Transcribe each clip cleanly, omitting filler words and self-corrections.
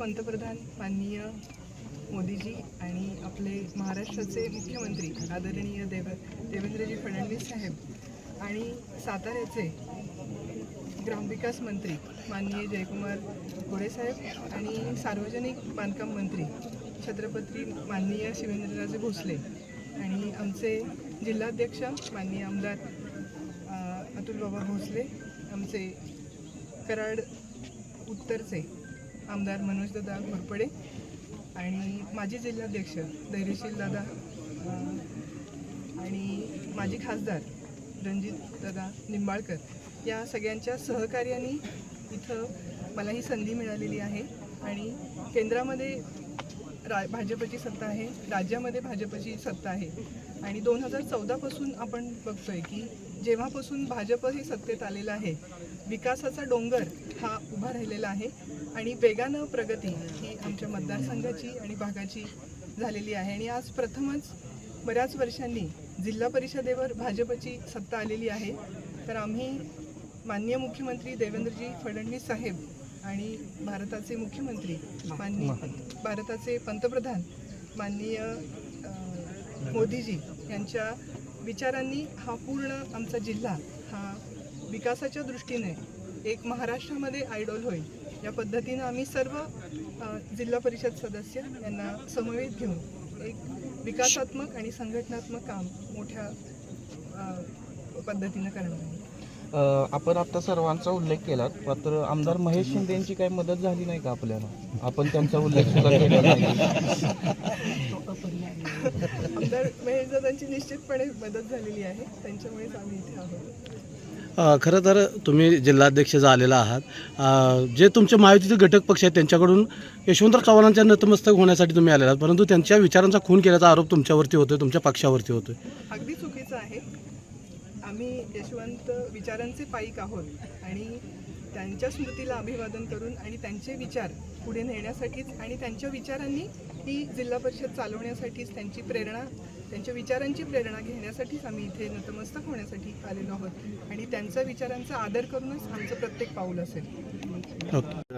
पंतप्रधान माननीय मोदीजी आणि आपले महाराष्ट्राचे मुख्यमंत्री आदरणीय देवेंद्रजी फडणवीस साहेब आणि साताऱ्याचे ग्रामविकास मंत्री माननीय जयकुमार गोरे साहेब आणि सार्वजनिक बांधकाम मंत्री छत्रपती माननीय शिवेंद्रराजे भोसले आणि आमचे जिल्हाध्यक्ष माननीय आमदार अतुलबाबा भोसले, आमचे कराड उत्तरचे आमदार मनोजदादा घोरपडे आणि माजी जिल्हाध्यक्ष धैर्यशील दादा आणि माजी खासदार रणजित दादा निंबाळकर या सगळ्यांच्या सहकार्याने इथं मला ही संधी मिळालेली आहे आणि केंद्रामध्ये भाजपची सत्ता आहे, राज्यामध्ये भाजपची सत्ता आहे आणि 2014 पासून आपण बघतोय की जेव्हापासून भाजप हे सत्तेत आलेलं आहे विकासाचा डोंगर हा उभा राहिलेला आहे आणि वेगानं प्रगती ही आमच्या मतदारसंघाची आणि भागाची झालेली आहे आणि आज प्रथमच बऱ्याच वर्षांनी जिल्हा परिषदेवर भाजपची सत्ता आलेली आहे। तर आम्ही माननीय मुख्यमंत्री देवेंद्रजी फडणवीस साहेब आणि भारताचे मुख्यमंत्री भारताचे पंतप्रधान माननीय मोदीजी यांच्या विचारांनी हा पूर्ण आमचा जिल्हा हा विकासाच्या दृष्टीने एक महाराष्ट्रामध्ये आयडॉल होईल या पद्धतीनं आम्ही सर्व जिल्हा परिषद सदस्य यांना समवेत घेऊन एक विकासात्मक आणि संघटनात्मक काम मोठ्या पद्धतीनं करणार आहे। आपण आता सर्वांचा उल्लेख केला, मात्र आमदार महेश शिंदे यांची काही मदत झाली नाही का आपल्याला? आपण त्यांचा उल्लेख सुद्धा केला नाही। आमदार महेश दादांची निश्चितपणे मदत झालेली आहे, त्यांच्यामुळेच आम्ही इथे आहोत। खरं तर तुम्ही जिल्हाध्यक्ष झालेला आहात, जे तुमचे महायुतीचे घटक पक्ष आहेत त्यांच्याकडून यशवंतराव चव्हाणांच्या नतमस्तक होण्यासाठी तुम्ही आलेला आहात, परंतु त्यांच्या विचारांचा खून केल्याचा आरोप तुमच्यावरती होतोय, तुमच्या पक्षावरती होतोय। अगदी चुकीचं आहे। आम्ही यशवंत विचारांचे पाईक आहोत आणि त्यांच्या स्मृतीला अभिवादन करून आणि त्यांचे विचार पुढे नेण्यासाठीच आणि त्यांच्या विचारांनी ही जिल्हा परिषद चालवण्यासाठीच त्यांच्या विचारांची प्रेरणा घेण्यासाठीच आम्ही इथे नतमस्तक होण्यासाठी आलेलो आहोत आणि त्यांच्या विचारांचा आदर करूनच आमचं प्रत्येक पाऊल असेल।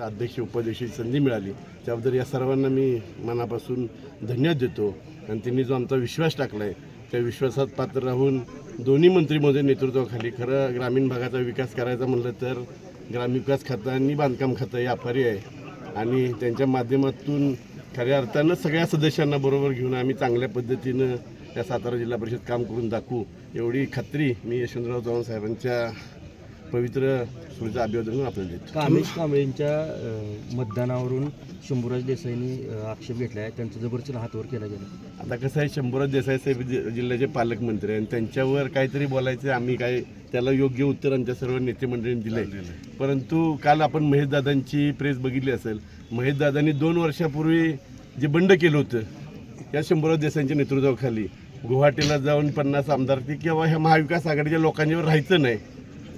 अध्यक्ष उपाध्यक्षाची संधी मिळाली त्याबद्दल या सर्वांना मी मनापासून धन्यवाद देतो आणि त्यांनी जो आमचा विश्वास टाकला आहे त्या विश्वासात पात्र राहून दोन्ही मंत्रिमहोदय नेतृत्वाखाली खरं ग्रामीण भागाचा विकास करायचा म्हणलं तर ग्रामविकास खातं आणि बांधकाम खातं हे अपरिहार्य आहे आणि त्यांच्या माध्यमातून खऱ्या अर्थानं सगळ्या सदस्यांना बरोबर घेऊन आम्ही चांगल्या पद्धतीनं या सातारा जिल्हा परिषद काम करून दाखवू एवढी खात्री मी यशवंतराव चव्हाण साहेबांच्या पवित्र स्मृतीचं अभिवादन आपल्याला देतो। कामेश कांबळेंच्या मतदानावरून शंभूराज देसाईंनी आक्षेप घेतला आहे, त्यांचा जबरदस्त हातवर केला गेला। आता कसं आहे, शंभूराज देसाई साहेब जिल्ह्याचे पालकमंत्री आणि त्यांच्यावर काहीतरी बोलायचं आम्ही काय त्याला योग्य उत्तर आमच्या सर्व नेते मंडळींनी दिलं आहे। परंतु काल आपण महेशदादांची प्रेस बघितली असेल, महेशदादांनी 2 वर्षापूर्वी जे बंड केलं होतं या शंभूराज देसाईंच्या नेतृत्वाखाली गुवाहाटीला जाऊन 50 आमदार किंवा ह्या महाविकास आघाडीच्या लोकांच्यावर राहायचं नाही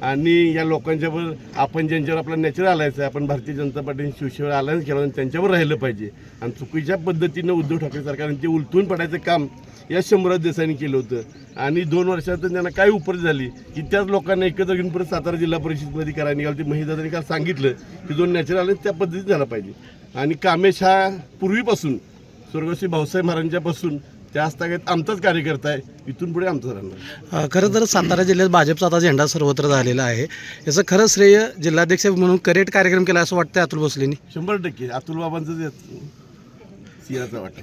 आणि या लोकांच्यावर आपण ज्यांच्यावर आपला नॅचरल आलायचं आहे आपण भारतीय जनता पार्टीने शिवसेनेवर अलायन्स केला आणि त्यांच्यावर राहिलं पाहिजे आणि चुकीच्या पद्धतीनं उद्धव ठाकरे सरकारने ते उलटून पडायचं काम या शंभूराज देसाईंनी केलं होतं आणि 2 वर्षात त्यांना काय उपरी झाली की त्याच लोकांना एकत्र घेऊन परत सातारा जिल्हा परिषदेमध्ये करायला निघालं। ते महेशदादांनी काल सांगितलं की जो नॅचरल आलायन्स त्या पद्धतीत झाला पाहिजे आणि कामेश हा पूर्वीपासून स्वर्गस्वी भाऊसाहेब महाराजांच्यापासून त्या हस्तगत आमचाच कार्यकर्ता आहे, इथून पुढे आमचं राहणार। खरं तर सातारा जिल्ह्यात भाजपचा आता झेंडा सर्वत्र झालेला आहे, याचं खरं श्रेय जिल्हाध्यक्ष म्हणून करेक्ट कार्यक्रम केला असं वाटतं अतुल भोसलेंनी? 100% अतुल बाबांचं सिंहाचा वाटतं।